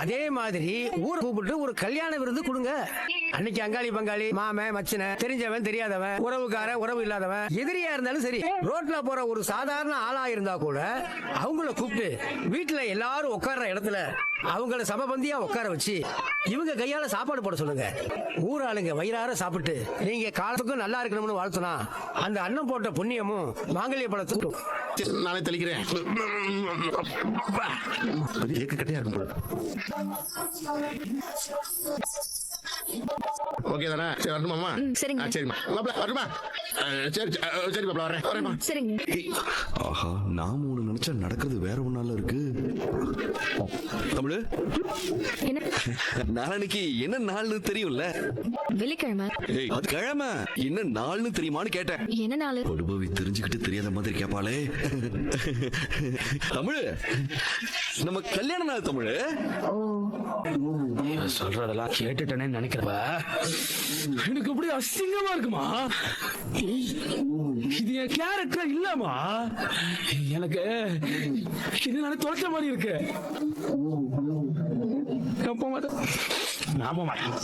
அதே மாதிரி ஊர் கூப்பிட்டு ஒரு கல்யாண விருந்து கொடுங்க. அன்னைக்கு அங்காளி பங்காளி, மாமன் மச்சன, தெரிஞ்சவன் தெரியாதவன், உறவுக்காரன் உறவு இல்லாதவன், எதிரியா இருந்தாலும் சரி, ரோட்ல போற ஒரு சாதாரண ஆளா இருந்தா கூட அவங்கள கூப்பிட்டு வீட்டுல எல்லாரும் உட்கார்ற இடத்துல அவங்கள சமபந்தியா உட்கார வச்சு இவங்க கையால சாப்பாடு போட சொல்லுங்க. ஊர் ஆளுங்க வயிறார சாப்பிட்டு நீங்க காலத்துக்கும் நல்லா இருக்கணும்னு வாழ்த்துனா அந்த அன்னம் போட்ட புண்ணியமும் மாங்கல்ய பழத்துக்கும் நானே தெளிக்கிறேன். ஏக்க கட்டையா இருக்கும் போல. ஓகே தானே? சரி வரணுமாம்மா? சரிங்க. சரிம்மா வரணுமா? சரி சரி மாப்பிள வரேன் வரேம்மா. சரிங்க. ஆஹா, நாம ஒண்ணு நினைச்சா நடக்கிறது வேற ஒன்னால இருக்கு. தமிழு, என்ன? நாளைக்கு என்ன நாள்னு தெரியும்ல? வெள்ளிக்கிழமை. ஏய், அது கிழமை என்ன நாள்னு தெரியுமான்னு கேட்டேன். என்ன நாள்? கொடுபவி தெரிஞ்சுக்கிட்டு தெரியாத மாதிரி கேப்பாளே. தமிழு, நம்ம கல்யாண நாள் தமிழு. சொல்றதெல்லாம் கேட்டுட்டேன்னு நினைக்கிறப்ப எனக்கு இப்படி அசிங்கமா இருக்குமா? இது என் கேரக்டர் இல்லமா. எனக்கு இதனால தொலைச்ச மாதிரி இருக்கு. நான் போக மாட்டேன்.